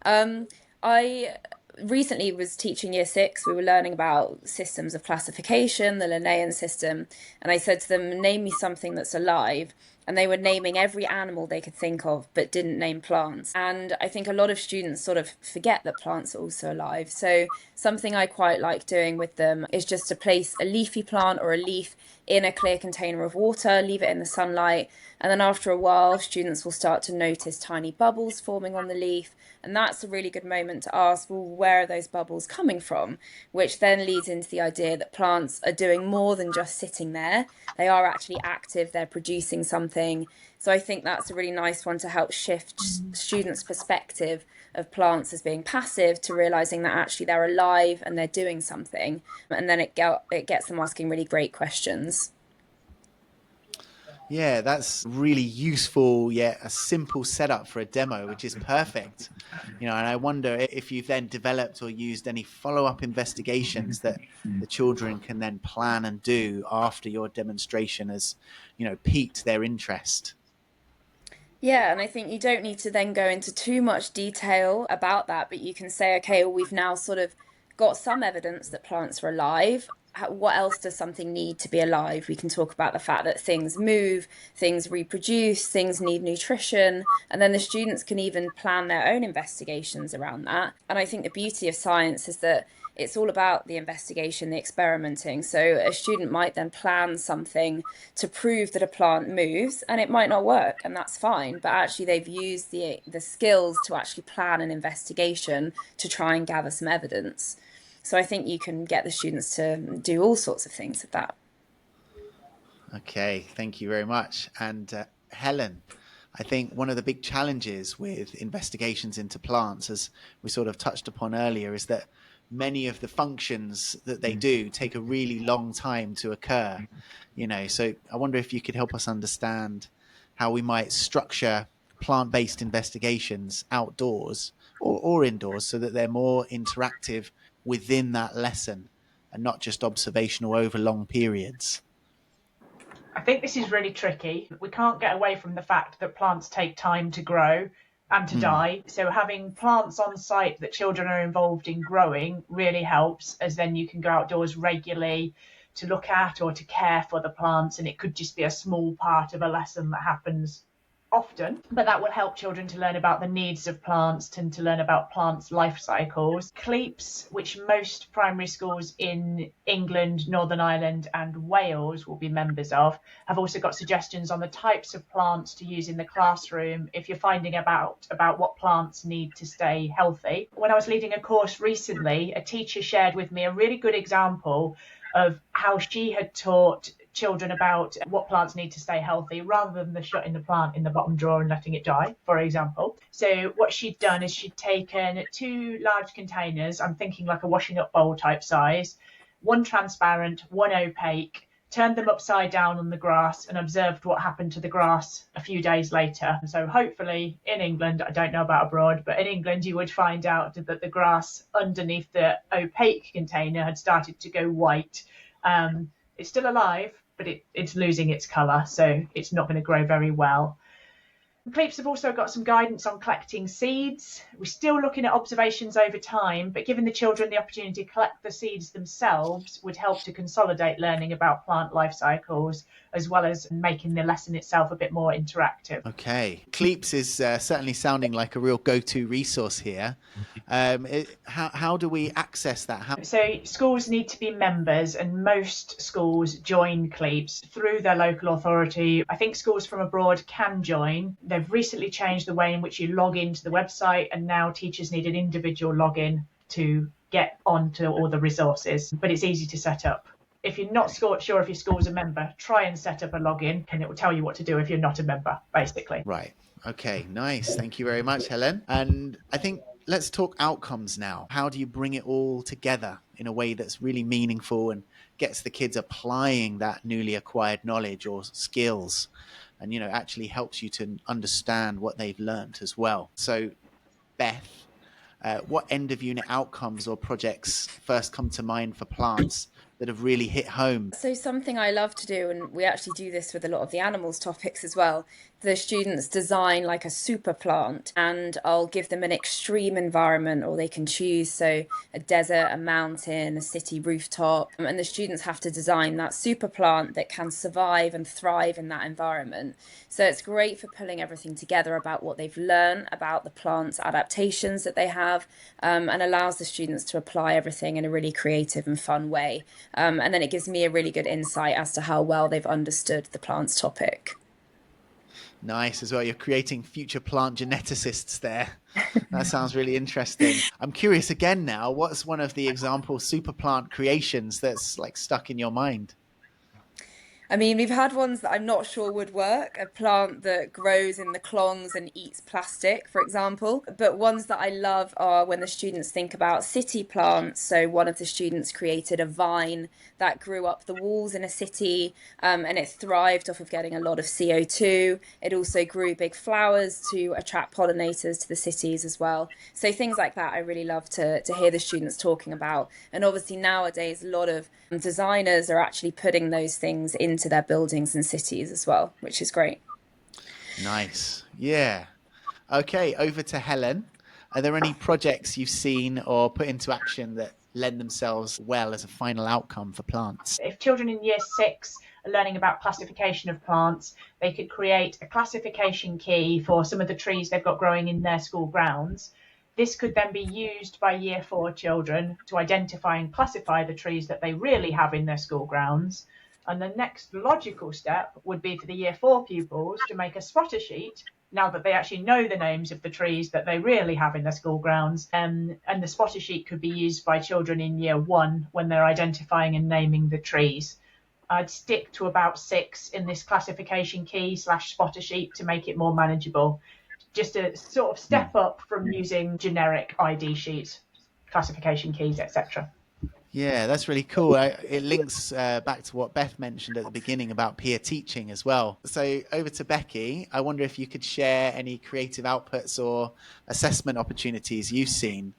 I recently was teaching year 6. We were learning about systems of classification, the Linnaean system, and I said to them, name me something that's alive. And they were naming every animal they could think of, but didn't name plants. And I think a lot of students sort of forget that plants are also alive. So something I quite like doing with them is just to place a leafy plant or a leaf in a clear container of water, leave it in the sunlight, and then after a while, students will start to notice tiny bubbles forming on the leaf. And that's a really good moment to ask, well, where are those bubbles coming from? Which then leads into the idea that plants are doing more than just sitting there. They are actually active, they're producing something. So I think that's a really nice one to help shift students' perspective of plants as being passive to realizing that actually they're alive and they're doing something. And then it gets them asking really great questions. Yeah, that's really useful, yet a simple setup for a demo, which is perfect. And I wonder if you've then developed or used any follow-up investigations that the children can then plan and do after your demonstration has, piqued their interest. Yeah, and I think you don't need to then go into too much detail about that, but you can say, okay, well, we've now sort of got some evidence that plants are alive. What else does something need to be alive? We can talk about the fact that things move, things reproduce, things need nutrition, and then the students can even plan their own investigations around that. And I think the beauty of science is that it's all about the investigation, the experimenting. So a student might then plan something to prove that a plant moves, and it might not work, and that's fine. But actually, they've used the skills to actually plan an investigation to try and gather some evidence. So I think you can get the students to do all sorts of things with that. Okay, thank you very much. And Helen, I think one of the big challenges with investigations into plants, as we sort of touched upon earlier, is that many of the functions that they do take a really long time to occur. So I wonder if you could help us understand how we might structure plant-based investigations outdoors or indoors so that they're more interactive within that lesson and not just observational over long periods. I think this is really tricky. We can't get away from the fact that plants take time to grow and to die. So having plants on site that children are involved in growing really helps, as then you can go outdoors regularly to look at or to care for the plants. And it could just be a small part of a lesson that happens often, but that will help children to learn about the needs of plants and to learn about plants' life cycles. CLEAPSS, which most primary schools in England, Northern Ireland and Wales will be members of, have also got suggestions on the types of plants to use in the classroom if you're finding about what plants need to stay healthy. When I was leading a course recently, a teacher shared with me a really good example of how she had taught children about what plants need to stay healthy rather than shutting the plant in the bottom drawer and letting it die, for example. So what she'd done is she'd taken 2 large containers, I'm thinking like a washing up bowl type size, one transparent, one opaque, turned them upside down on the grass and observed what happened to the grass a few days later. So hopefully in England, I don't know about abroad, but in England you would find out that the grass underneath the opaque container had started to go white. It's still alive, but it's losing its colour, so it's not going to grow very well. CLEAPSS have also got some guidance on collecting seeds. We're still looking at observations over time, but giving the children the opportunity to collect the seeds themselves would help to consolidate learning about plant life cycles, as well as making the lesson itself a bit more interactive. Okay. CLEAPSS is certainly sounding like a real go-to resource here. How do we access that? So schools need to be members, and most schools join CLEAPSS through their local authority. I think schools from abroad can join. They've recently changed the way in which you log into the website, and now teachers need an individual login to get onto all the resources, but it's easy to set up. If you're not sure if your school's a member, try and set up a login and it will tell you what to do if you're not a member, basically. Right. Okay, nice. Thank you very much, Helen. And I think let's talk outcomes now. How do you bring it all together in a way that's really meaningful and gets the kids applying that newly acquired knowledge or skills and, actually helps you to understand what they've learned as well? So, Beth, what end of unit outcomes or projects first come to mind for plants that have really hit home? So something I love to do, and we actually do this with a lot of the animals topics as well, the students design like a super plant, and I'll give them an extreme environment, or they can choose, so a desert, a mountain, a city rooftop, and the students have to design that super plant that can survive and thrive in that environment. So it's great for pulling everything together about what they've learned about the plant's adaptations that they have, and allows the students to apply everything in a really creative and fun way. And then it gives me a really good insight as to how well they've understood the plant's topic. Nice as well. You're creating future plant geneticists there. That sounds really interesting. I'm curious again now, what's one of the example super plant creations that's like stuck in your mind? I mean, we've had ones that I'm not sure would work, a plant that grows in the clongs and eats plastic, for example. But ones that I love are when the students think about city plants. So one of the students created a vine that grew up the walls in a city, and it thrived off of getting a lot of CO2. It also grew big flowers to attract pollinators to the cities as well. So things like that I really love to hear the students talking about. And obviously nowadays a lot of designers are actually putting those things into their buildings and cities as well, which is great. Nice. Yeah. Okay, over to Helen. Are there any projects you've seen or put into action that lend themselves well as a final outcome for plants? If children in year 6 are learning about classification of plants, they could create a classification key for some of the trees they've got growing in their school grounds. This could then be used by year 4 children to identify and classify the trees that they really have in their school grounds. And the next logical step would be for the year 4 pupils to make a spotter sheet, now that they actually know the names of the trees that they really have in their school grounds. And the spotter sheet could be used by children in year 1 when they're identifying and naming the trees. I'd stick to about 6 in this classification key / spotter sheet to make it more manageable. Just a sort of step up from using generic ID sheets, classification keys, etc. Yeah, that's really cool. It links back to what Beth mentioned at the beginning about peer teaching as well. So over to Becki. I wonder if you could share any creative outputs or assessment opportunities you've seen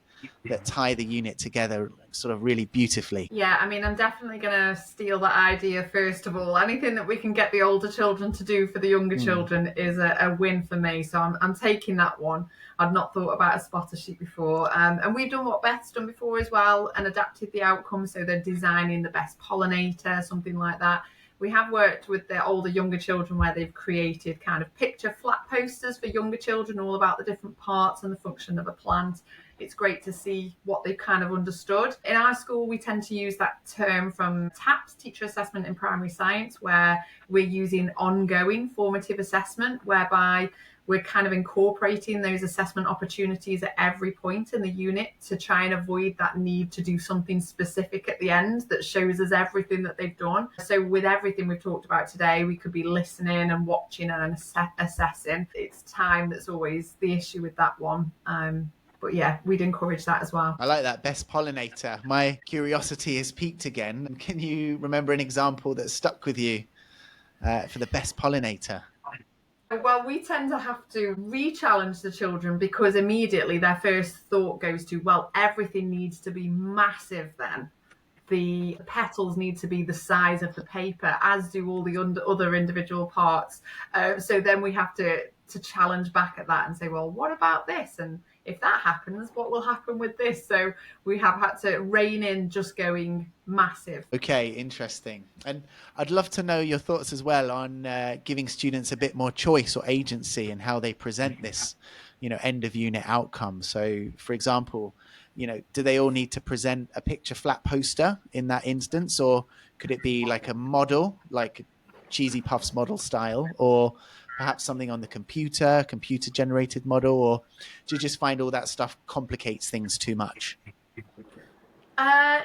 that tie the unit together sort of really beautifully. Yeah, I mean, I'm definitely going to steal that idea first of all. Anything that we can get the older children to do for the younger children is a win for me. So I'm taking that one. I'd not thought about a spotter sheet before. And we've done what Beth's done before as well and adapted the outcome. So they're designing the best pollinator, something like that. We have worked with the older, younger children where they've created kind of picture flat posters for younger children, all about the different parts and the function of a plant. It's great to see what they've kind of understood. In our school, we tend to use that term from TAPS, Teacher Assessment in Primary Science, where we're using ongoing formative assessment, whereby we're kind of incorporating those assessment opportunities at every point in the unit to try and avoid that need to do something specific at the end that shows us everything that they've done. So with everything we've talked about today, we could be listening and watching and assessing. It's time that's always the issue with that one. But yeah, we'd encourage that as well. I like that, best pollinator. My curiosity has piqued again. Can you remember an example that stuck with you for the best pollinator? Well, we tend to have to re-challenge the children because immediately their first thought goes to, well, everything needs to be massive then. The petals need to be the size of the paper, as do all the other individual parts. So then we have to challenge back at that and say, well, what about this? And if that happens, what will happen with this? So we have had to rein in just going massive. Okay, interesting. And I'd love to know your thoughts as well on giving students a bit more choice or agency in how they present this, end of unit outcome. So, for example, do they all need to present a picture flat poster in that instance, or could it be like a model, like Cheesy Puffs model style, or perhaps something on the computer generated model, or do you just find all that stuff complicates things too much?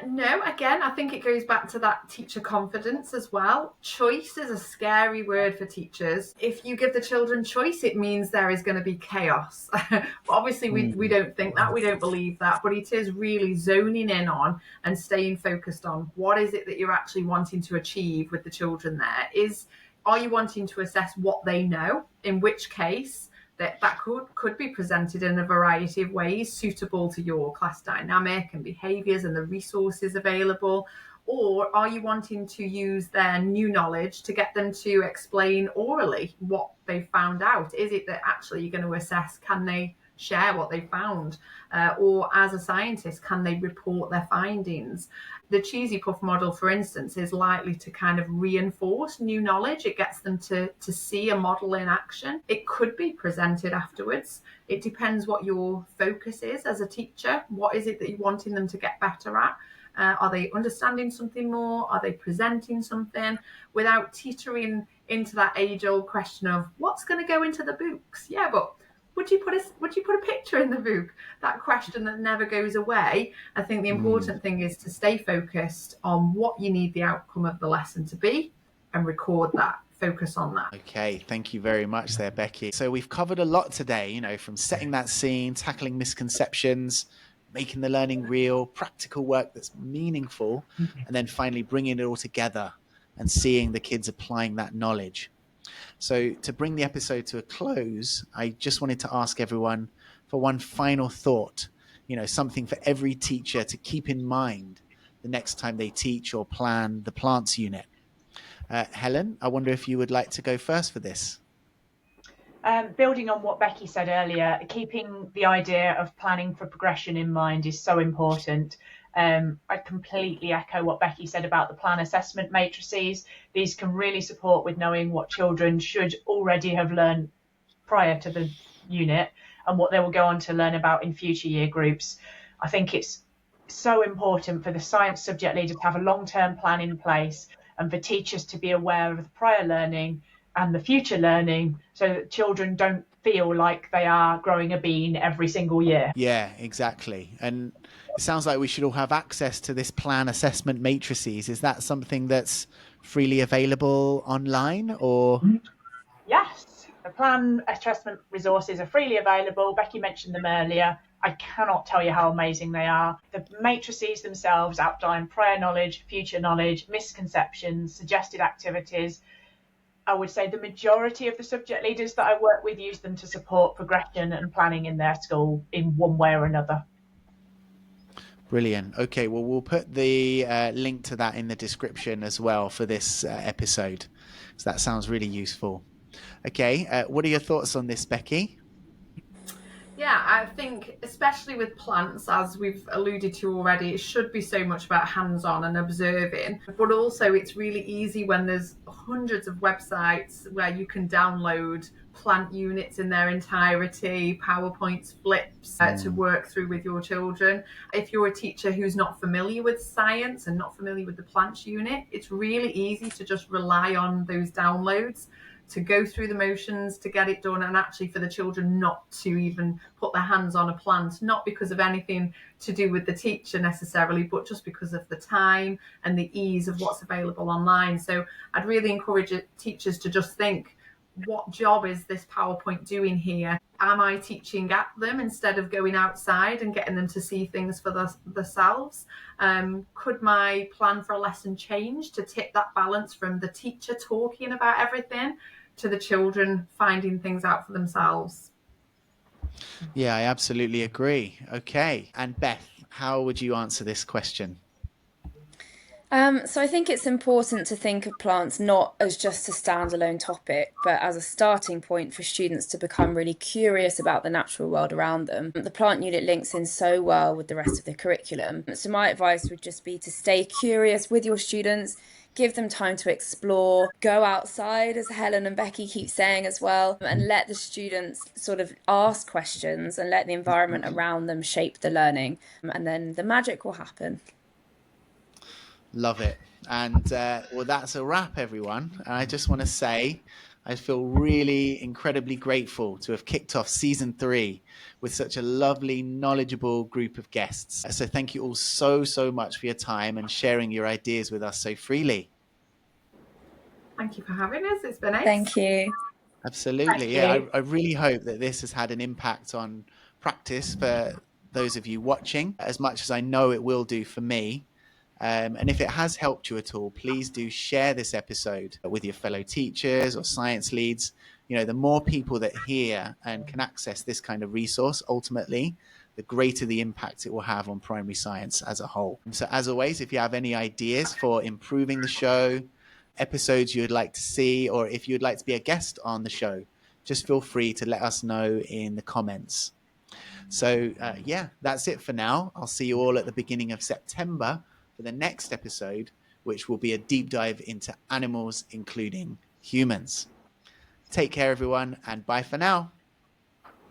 No, again, I think it goes back to that teacher confidence as well. Choice is a scary word for teachers. If you give the children choice, it means there is going to be chaos. Obviously, we don't think that, we don't believe that, but it is really zoning in on and staying focused on what is it that you're actually wanting to achieve with the children there. Are you wanting to assess what they know? In which case, that could be presented in a variety of ways suitable to your class dynamic and behaviours and the resources available. Or are you wanting to use their new knowledge to get them to explain orally what they found out? Is it that actually you're going to assess, can they share what they found? Or as a scientist, can they report their findings? The Cheesy Puff model, for instance, is likely to kind of reinforce new knowledge. It gets them to see a model in action. It could be presented afterwards. It depends what your focus is as a teacher. What is it that you're wanting them to get better at? Are they understanding something more? Are they presenting something? Without teetering into that age-old question of what's going to go into the books? Yeah, but would you put a picture in the book? That question that never goes away. I think the important thing is to stay focused on what you need the outcome of the lesson to be and record that. Focus on that. Okay, thank you very much there, Becki. So we've covered a lot today, from setting that scene, tackling misconceptions, making the learning real, practical work that's meaningful, and then finally bringing it all together and seeing the kids applying that knowledge. So to bring the episode to a close, I just wanted to ask everyone for one final thought, something for every teacher to keep in mind the next time they teach or plan the plants unit. Helen, I wonder if you would like to go first for this. Building on what Becki said earlier, keeping the idea of planning for progression in mind is so important. I completely echo what Becki said about the plan assessment matrices. These can really support with knowing what children should already have learned prior to the unit and what they will go on to learn about in future year groups. I think it's so important for the science subject leader to have a long-term plan in place and for teachers to be aware of the prior learning and the future learning so that children don't feel like they are growing a bean every single year. Yeah, exactly. And it sounds like we should all have access to this plan assessment matrices. Is that something that's freely available online or? Yes, the plan assessment resources are freely available. Becki mentioned them earlier. I cannot tell you how amazing they are. The matrices themselves outline prior knowledge, future knowledge, misconceptions, suggested activities. I would say the majority of the subject leaders that I work with use them to support progression and planning in their school in one way or another. Brilliant. Okay, well, we'll put the link to that in the description as well for this episode. So that sounds really useful. Okay, what are your thoughts on this, Becki? Yeah, I think especially with plants, as we've alluded to already, it should be so much about hands-on and observing. But also it's really easy when there's hundreds of websites where you can download plant units in their entirety, PowerPoints, flips to work through with your children. If you're a teacher who's not familiar with science and not familiar with the plants unit, it's really easy to just rely on those downloads to go through the motions, to get it done, and actually for the children not to even put their hands on a plant, not because of anything to do with the teacher necessarily, but just because of the time and the ease of what's available online. So I'd really encourage teachers to just think, what job is this PowerPoint doing here? Am I teaching at them instead of going outside and getting them to see things for themselves? Could my plan for a lesson change to tip that balance from the teacher talking about everything to the children finding things out for themselves? Yeah, I absolutely agree. Okay. And Beth, how would you answer this question? So I think it's important to think of plants not as just a standalone topic, but as a starting point for students to become really curious about the natural world around them. The plant unit links in so well with the rest of the curriculum. So my advice would just be to stay curious with your students, give them time to explore, go outside, as Helen and Becki keep saying as well, and let the students sort of ask questions and let the environment around them shape the learning. And then the magic will happen. Love it. And well, that's a wrap, everyone. And I just want to say, I feel really incredibly grateful to have kicked off season 3 with such a lovely, knowledgeable group of guests. So thank you all so much for your time and sharing your ideas with us so freely. Thank you for having us. It's been ace. Thank you. Absolutely. Yeah, I really hope that this has had an impact on practice for those of you watching, as much as I know it will do for me. And if it has helped you at all, please do share this episode with your fellow teachers or science leads. You know, the more people that hear and can access this kind of resource, ultimately, the greater the impact it will have on primary science as a whole. And so as always, if you have any ideas for improving the show, episodes you would like to see, or if you'd like to be a guest on the show, just feel free to let us know in the comments. So yeah, that's it for now. I'll see you all at the beginning of September for the next episode, which will be a deep dive into animals, including humans. Take care, everyone, and bye for now.